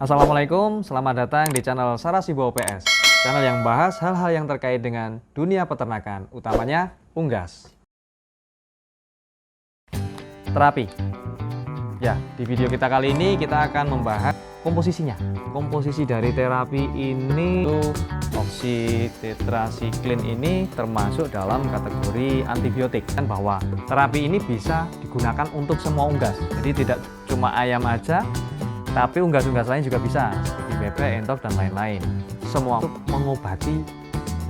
Assalamualaikum, selamat datang di channel Sarasibo PS, channel yang bahas hal-hal yang terkait dengan dunia peternakan, utamanya unggas. Terapi. Ya, di video kita kali ini kita akan membahas komposisinya. Komposisi dari terapi ini, oksitetrasiklin ini termasuk dalam kategori antibiotik. Dan bahwa terapi ini bisa digunakan untuk semua unggas. Jadi tidak cuma ayam aja, tapi unggas-unggas lain juga bisa, seperti bebek, entok, dan lain-lain. Semua untuk mengobati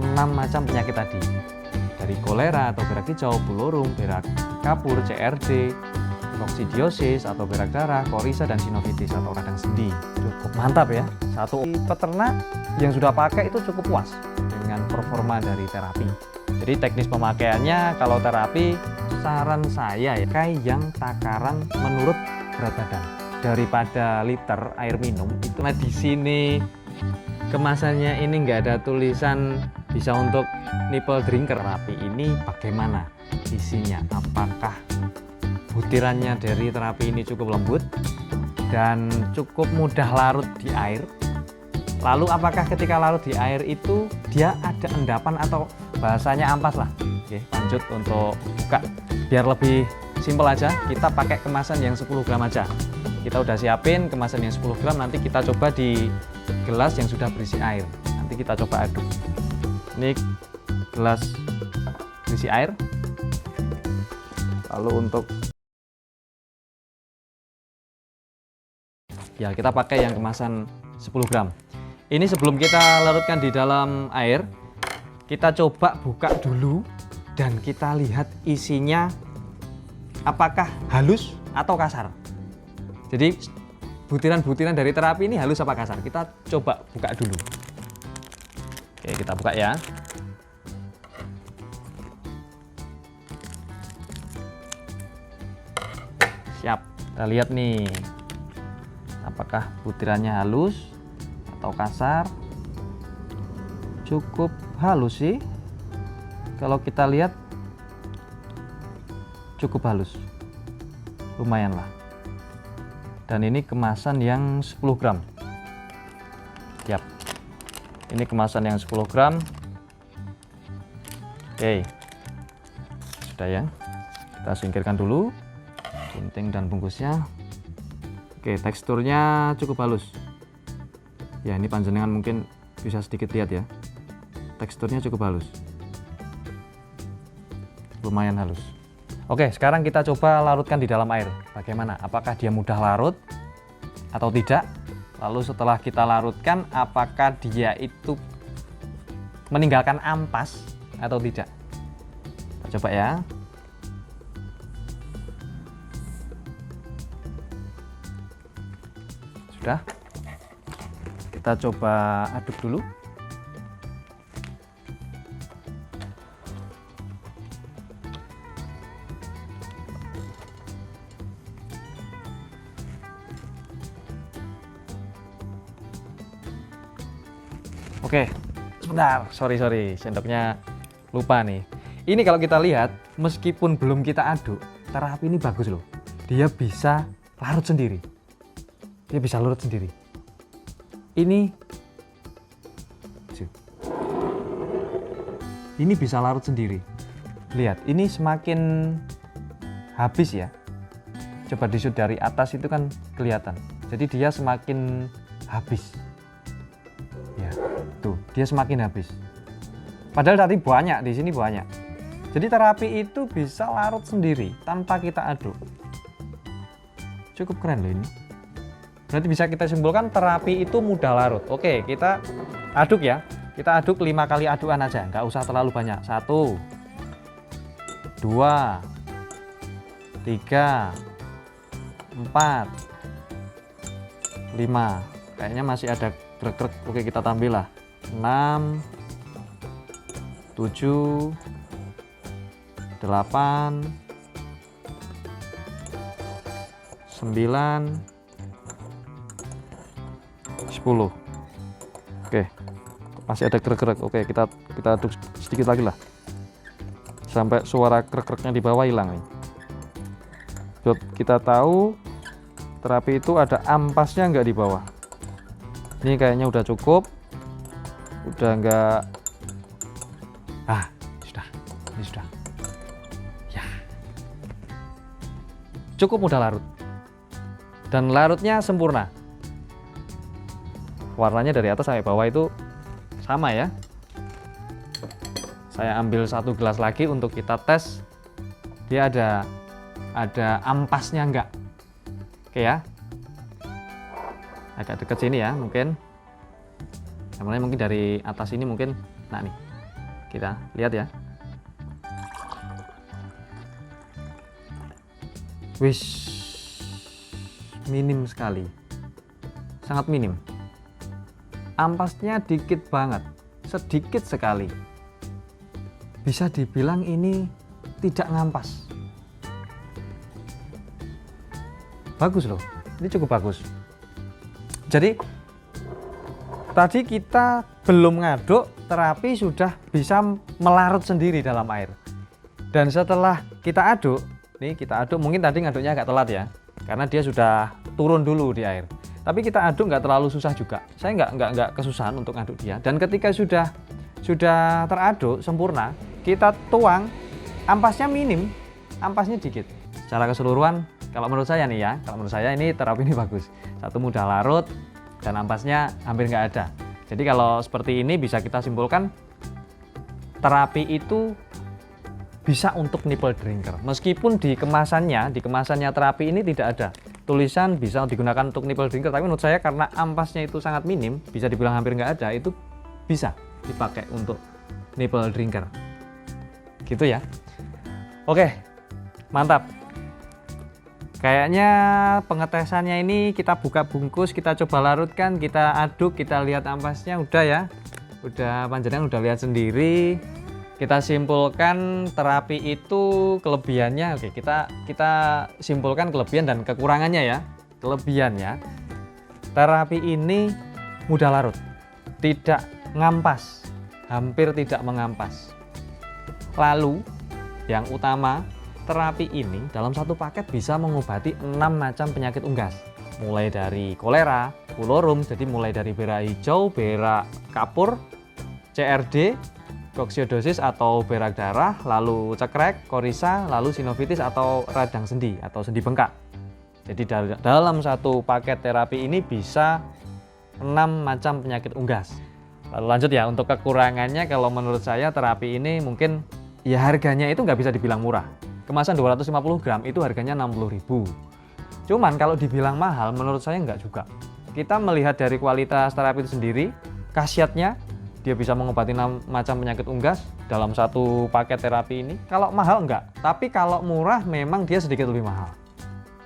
6 macam penyakit tadi. Dari kolera atau berak hijau, flu, berak kapur, CRD, koksidiosis atau berak darah, korisa, dan sinovitis atau radang sendi. Cukup mantap ya. Satu peternak yang sudah pakai itu cukup puas dengan performa dari terapi. Jadi teknis pemakaiannya kalau terapi, saran saya ya, kayak yang takaran menurut berat badan. Daripada liter air minum itu. Nah, di sini kemasannya ini nggak ada tulisan bisa untuk nipple drinker. Terapi ini bagaimana isinya? Apakah butirannya dari terapi ini cukup lembut dan cukup mudah larut di air? Lalu apakah ketika larut di air itu dia ada endapan atau bahasanya ampas lah? Oke, lanjut untuk buka. Biar lebih simpel aja, kita pakai kemasan yang 10 gram aja. Kita udah siapin kemasan yang 10 gram, nanti kita coba di gelas yang sudah berisi air. Nanti kita coba aduk. Ini gelas berisi air. Lalu untuk ya kita pakai yang kemasan 10 gram. Ini sebelum kita larutkan di dalam air, kita coba buka dulu dan kita lihat isinya apakah halus atau kasar. Jadi butiran-butiran dari terapi ini halus apa kasar? Kita coba buka dulu. Oke, kita buka ya. Siap. Kita lihat nih, apakah butirannya halus atau kasar? Cukup halus sih. Kalau kita lihat cukup halus. Lumayan lah. Dan ini kemasan yang 10 gram. Yap. Ini kemasan yang 10 gram. Oke. Sudah ya. Kita singkirkan dulu gunting dan bungkusnya. Oke, teksturnya cukup halus. Ya, ini panjenengan mungkin bisa sedikit lihat ya. Teksturnya cukup halus. Lumayan halus. Oke, sekarang kita coba larutkan di dalam air. Bagaimana? Apakah dia mudah larut atau tidak? Lalu setelah kita larutkan, apakah dia itu meninggalkan ampas atau tidak? Kita coba ya. Sudah. Kita coba aduk dulu. Oke, sebentar, sorry, sendoknya lupa nih. Ini kalau kita lihat, meskipun belum kita aduk, terapi ini bagus loh. Dia bisa larut sendiri. Ini bisa larut sendiri. Lihat, ini semakin habis ya. Coba disut dari atas itu kan kelihatan. Jadi dia semakin habis. Tuh, dia semakin habis. Padahal tadi banyak, di sini banyak. Jadi terapi itu bisa larut sendiri tanpa kita aduk. Cukup keren loh ini. Berarti bisa kita simpulkan terapi itu mudah larut. Oke, kita aduk ya. Kita aduk 5 kali adukan aja, nggak usah terlalu banyak. 1, 2, 3, 4, 5. Kayaknya masih ada krek-krek. Oke, kita tambah lah. 6, 7, 8, 9, 10. Oke, masih ada krek-krek. Oke, kita aduk sedikit lagi lah sampai suara krek-kreknya di bawah hilang nih. Biar kita tahu terapi itu ada ampasnya nggak di bawah. Ini kayaknya udah cukup, udah enggak, sudah, ini sudah ya, cukup mudah larut dan larutnya sempurna. Warnanya dari atas sampai bawah itu sama ya. Saya ambil 1 gelas lagi untuk kita tes dia ada ampasnya enggak. Oke ya, agak deket sini ya, mungkin namanya mungkin dari atas ini mungkin. Nah nih, kita lihat ya. Wis, minim sekali, sangat minim. Ampasnya dikit banget, sedikit sekali. Bisa dibilang ini tidak ngampas. Bagus loh, ini cukup bagus. Jadi tadi kita belum ngaduk, terapi sudah bisa melarut sendiri dalam air. Dan setelah kita aduk, nih kita aduk, mungkin tadi ngaduknya agak telat ya, karena dia sudah turun dulu di air. Tapi kita aduk nggak terlalu susah juga. Saya nggak kesusahan untuk ngaduk dia. Dan ketika sudah teraduk sempurna, kita tuang, ampasnya minim, ampasnya dikit. Secara keseluruhan, kalau menurut saya nih ya, kalau menurut saya ini terapi ini bagus. Satu, mudah larut, dan ampasnya hampir nggak ada. Jadi kalau seperti ini bisa kita simpulkan, terapi itu bisa untuk nipple drinker. Meskipun di kemasannya terapi ini tidak ada tulisan bisa digunakan untuk nipple drinker, tapi menurut saya karena ampasnya itu sangat minim, bisa dibilang hampir nggak ada, itu bisa dipakai untuk nipple drinker. Gitu ya. Oke, mantap. Kayaknya pengetesannya ini kita buka bungkus, kita coba larutkan, kita aduk, kita lihat ampasnya udah ya. Udah panjenengan udah lihat sendiri. Kita simpulkan terapi itu kelebihannya. Oke, kita simpulkan kelebihan dan kekurangannya ya. Kelebihannya, terapi ini mudah larut, tidak ngampas, hampir tidak mengampas. Lalu yang utama, terapi ini dalam satu paket bisa mengobati 6 macam penyakit unggas. Mulai dari kolera, pulorum, jadi mulai dari berak hijau, berak kapur, CRD, koksidiosis atau berak darah, lalu cekrek, korisa, lalu sinovitis atau radang sendi atau sendi bengkak. Jadi dalam satu paket terapi ini bisa 6 macam penyakit unggas. Lalu lanjut ya, untuk kekurangannya kalau menurut saya terapi ini mungkin ya harganya itu nggak bisa dibilang murah. Kemasan 250 gram itu harganya 60.000. Cuman kalau dibilang mahal menurut saya nggak juga. Kita melihat dari kualitas terapi itu sendiri, khasiatnya dia bisa mengobati 6 macam penyakit unggas dalam satu paket terapi ini. Kalau mahal enggak, tapi kalau murah memang dia sedikit lebih mahal.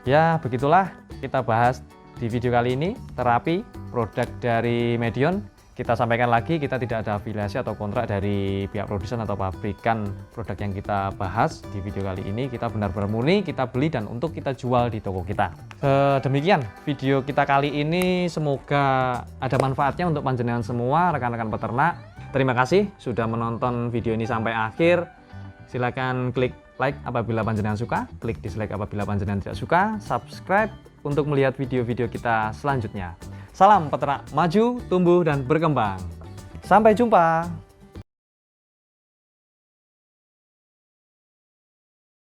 Ya begitulah kita bahas di video kali ini, terapi produk dari Medion. Kita sampaikan lagi, kita tidak ada afiliasi atau kontrak dari pihak produsen atau pabrikan produk yang kita bahas di video kali ini. Kita benar-benar murni, kita beli dan untuk kita jual di toko kita. Demikian video kita kali ini, semoga ada manfaatnya untuk panjenengan semua, rekan-rekan peternak. Terima kasih sudah menonton video ini sampai akhir. Silakan klik like apabila panjenengan suka, klik dislike apabila panjenengan tidak suka, subscribe untuk melihat video-video kita selanjutnya. Salam peternak maju, tumbuh, dan berkembang. Sampai jumpa.